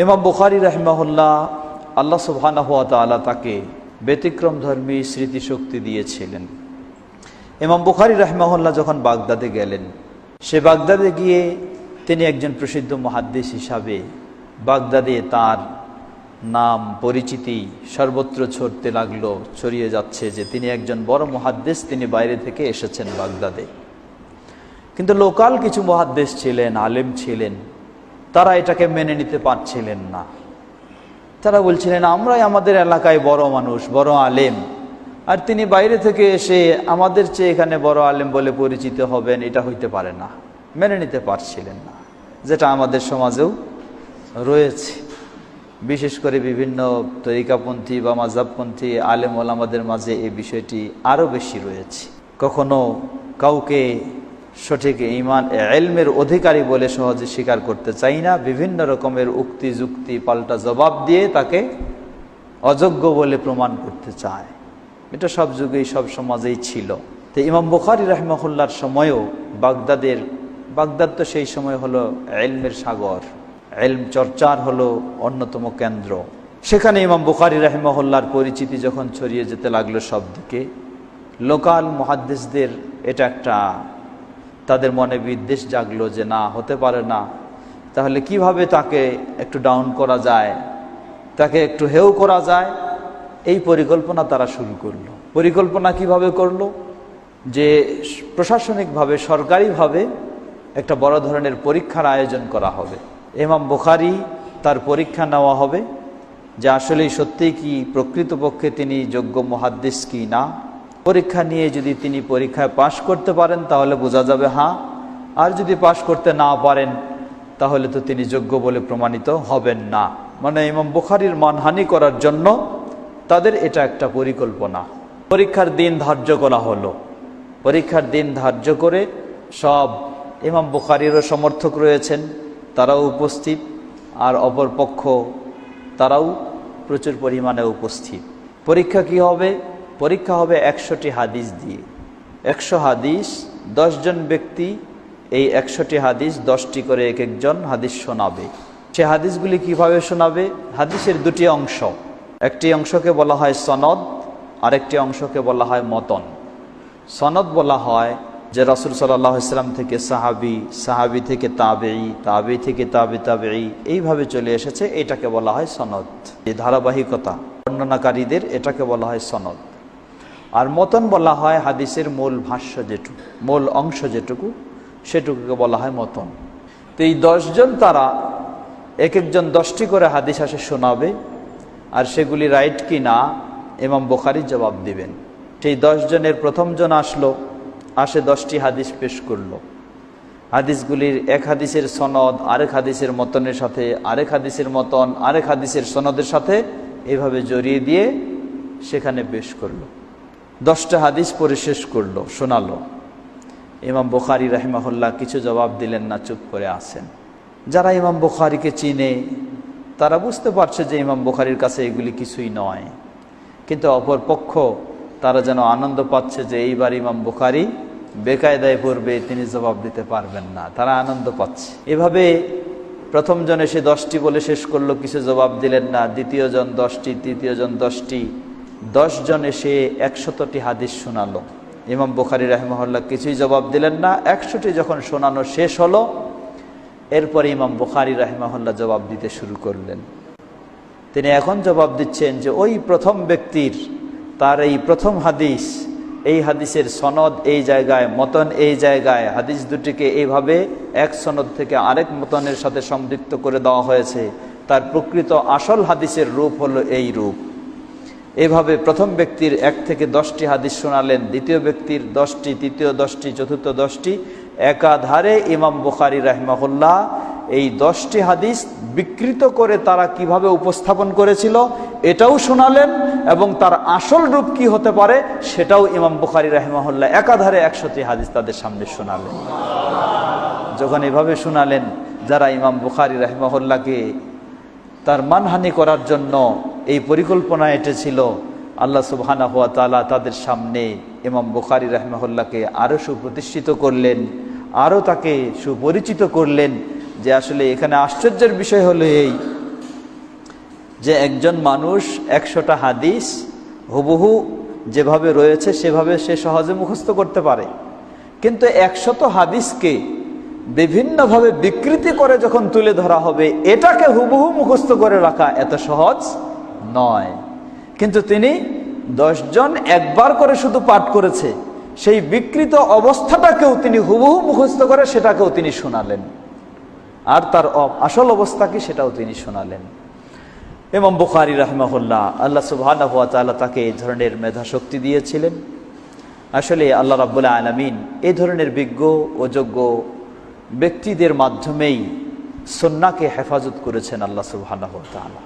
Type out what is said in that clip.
ইমাম বুখারী রাহিমাহুল্লাহ, আল্লাহ সুবহানাহু ওয়া তাআলা তাকে ব্যতিক্রমধর্মী স্মৃতিশক্তি দিয়েছিলেন। ইমাম বুখারী রাহিমাহুল্লাহ যখন বাগদাদে গেলেন, সে বাগদাদে গিয়ে তিনি একজন প্রসিদ্ধ মুহাদ্দিস হিসাবে বাগদাদে তার নাম পরিচিতি সর্বত্র ছড়তে লাগলো, ছড়িয়ে যাচ্ছে যে তিনি একজন বড় মুহাদ্দিস, তিনি বাইরে থেকে এসেছেন বাগদাদে। কিন্তু লোকাল কিছু মুহাদ্দিস ছিলেন, আলেম ছিলেন, তারা এটাকে মেনে নিতে পারছিলেন না। তারা বলছিলেন, আমরাই আমাদের এলাকায় বড় মানুষ, বড় আলেম, আর তিনি বাইরে থেকে এসে আমাদের চেয়ে এখানে বড় আলেম বলে পরিচিত হবেন, এটা হইতে পারে না। মেনে নিতে পারছিলেন না, যেটা আমাদের সমাজেও রয়েছে। বিশেষ করে বিভিন্ন তরিকাপন্থী বা মাযহাবপন্থী আলেম ওলামাদের মাঝে এই বিষয়টি আরও বেশি রয়েছে। কখনো কাউকে সঠিক ঈমান ইলমের অধিকারী বলে সহজে স্বীকার করতে চাই না, বিভিন্ন রকমের উক্তি যুক্তি পাল্টা জবাব দিয়ে তাকে অযোগ্য বলে প্রমাণ করতে চায়। এটা সব যুগেই সব সমাজেই ছিল। তো ইমাম বুখারী রাহিমাহুল্লাহর সময়ও বাগদাদ তো সেই সময় হলো ইলমের সাগর, ইলম চর্চার হলো অন্যতম কেন্দ্র। সেখানে ইমাম বুখারী রাহিমাহুল্লাহর পরিচিতি যখন ছড়িয়ে যেতে লাগলো সব দিকে, লোকাল মুহাদ্দিসদের এটা একটা তাদের মনে বিদ্বেষ জাগলো যে না, হতে পারে না, তাহলে কিভাবে তাকে একটু ডাউন করা যায়, তাকে একটু হেয় করা যায়, এই পরিকল্পনা তারা শুরু করলো। পরিকল্পনা কিভাবে করলো? যে প্রশাসনিকভাবে সরকারিভাবে একটা বড় ধরনের পরীক্ষার আয়োজন করা হবে। ইমাম বুখারী তার পরীক্ষা নেওয়া হবে যে আসলেই সত্যিই কি প্রকৃতপক্ষে তিনি যোগ্য মুহাদ্দিস কি না। পরীক্ষা নিয়ে যদি তিনি পরীক্ষায় পাশ করতে পারেন তাহলে বোঝা যাবে হ্যাঁ, আর যদি পাশ করতে না পারেন তাহলে তো তিনি যোগ্য বলে প্রমাণিত হবেন না। মানে ইমাম বুখারীর মানহানি করার জন্য তাদের এটা একটা পরিকল্পনা। পরীক্ষার দিন ধার্য করা হলো। পরীক্ষার দিন ধার্য করে সব ইমাম বুখারীরও সমর্থক রয়েছেন, তারাও উপস্থিত, আর অপর পক্ষ তারাও প্রচুর পরিমাণে উপস্থিত। পরীক্ষা কি হবে? পরীক্ষা হবে 100টি হাদিস দিয়ে। 100 হাদিস, 10 জন ব্যক্তি এই 100টি হাদিস 10টি করে এক একজন হাদিস শোনাবে। সে হাদিসগুলি কিভাবে শোনাবে? হাদিসের দুটি অংশ, একটি অংশকে বলা হয় সনদ, আরেকটি অংশকে বলা হয় মতন। সনদ বলা হয় যে রাসূল সাল্লাল্লাহু আলাইহি ওয়াসাল্লাম থেকে সাহাবী, সাহাবী থেকে তাবেঈ, তাবেঈ থেকে তাবেঈ, এইভাবে চলে এসেছে, এটাকে বলা হয় সনদ। এই ধারাবাহিকতা বর্ণনাকারীদের, এটাকে বলা হয় সনদ। আর মতন বলা হয় হাদিসের মূল ভাষ্য যেটুকু, মূল অংশ যেটুকু, সেটুকুকে বলা হয় মতন। তো এই 10 জন তারা এক একজন 10টি করে হাদিস আসে শোনাবে, আর সেগুলি রাইট কি না ইমাম বুখারী জবাব দিবেন। সেই 10 জনের প্রথম জন আসে 10টি হাদিস পেশ করলো। হাদিসগুলির এক হাদিসের সনদ আরেক হাদিসের মতনের সাথে, আরেক হাদিসের মতন আরেক হাদিসের সনদের সাথে এইভাবে জড়িয়ে দিয়ে সেখানে পেশ করলো। 10টা হাদিস পরে শেষ করলো, শোনালো। ইমাম বুখারী রাহিমাহুল্লাহ কিছু জবাব দিলেন না, চুপ করে আছেন। যারা ইমাম বুখারীকে চিনে তারা বুঝতে পারছে যে ইমাম বুখারীর কাছে এগুলি কিছুই নয়, কিন্তু অপর পক্ষ তারা যেন আনন্দ পাচ্ছে যে এইবার ইমাম বুখারী বেকায়দায় পড়বে, তিনি জবাব দিতে পারবেন না, তারা আনন্দ পাচ্ছে। এভাবে প্রথম জন এসে 10টি বলে শেষ করলো, কিছু জবাব দিলেন না। দ্বিতীয় জন 10টি, তৃতীয় জন 10টি, 10 জন এসে 100টি হাদিস শোনালো। ইমাম বুখারী রাহিমাহুল্লাহ কিছুই জবাব দিলেন না। 100টি যখন শোনানো শেষ হলো, এরপরে ইমাম বুখারী রাহিমাহুল্লাহ জবাব দিতে শুরু করলেন। তিনি এখন জবাব দিচ্ছেন যে ওই প্রথম ব্যক্তির, তার এই প্রথম হাদিস, এই হাদিসের সনদ এই জায়গায়, মতন এই জায়গায়, হাদিস দুটিকে এইভাবে এক সনদ থেকে আরেক মতনের সাথে সম্পৃক্ত করে দেওয়া হয়েছে। তার প্রকৃত আসল হাদিসের রূপ হলো এই রূপ। এভাবে প্রথম ব্যক্তির 1 থেকে 10টি হাদিস শোনালেন, দ্বিতীয় ব্যক্তির 10টি, তৃতীয় 10টি, চতুর্থ 10টি। একাধারে ইমাম বুখারী রাহিমাহুল্লাহ এই 10টি হাদিস বিকৃত করে তারা কিভাবে উপস্থাপন করেছিল এটাও শোনালেন, এবং তার আসল রূপ কি হতে পারে সেটাও ইমাম বুখারী রাহিমাহুল্লাহ একাধারে 100টি হাদিস তাদের সামনে শোনালেন। যখন এভাবে শোনালেন, যারা ইমাম বুখারী রাহিমাহুল্লাহকে তার মানহানি করার জন্য এই পরিকল্পনা এঁটেছিল, আল্লাহ সুবহানাহু ওয়া তাআলা তাদের সামনে ইমাম বুখারী রাহিমাহুল্লাহকে আরও সুপ্রতিষ্ঠিত করলেন, আরও তাকে সুপরিচিত করলেন। যে আসলে এখানে আশ্চর্যের বিষয় হলো এই যে একজন মানুষ 100টা হাদিস হুবহু যেভাবে রয়েছে সেভাবে সে সহজে মুখস্থ করতে পারে, কিন্তু 100 হাদিসকে বিভিন্নভাবে বিকৃতি করে যখন তুলে ধরা হবে, এটাকে হুবহু মুখস্থ করে রাখা এত সহজ নয়। কিন্তু তিনি 10 জন একবার করে শুধু পাঠ করেছে, সেই বিকৃত অবস্থাটাকেও তিনি হুবহু মুখস্থ করে সেটাকেও তিনি শোনালেন, আর তার আসল অবস্থা কি সেটাও তিনি শোনালেন। ইমাম বুখারী রাহিমাহুল্লাহ, আল্লাহ সুবহানাহু ওয়া তাআলা তাকে এই ধরনের মেধা শক্তি দিয়েছিলেন। আসলে আল্লাহ রাব্বুল আলামিন এই ধরনের বিজ্ঞ ও যোগ্য ব্যক্তিদের মাধ্যমেই সুন্নাহকে হেফাজত করেছেন আল্লাহ সুবহানাহু ওয়া তাআলা।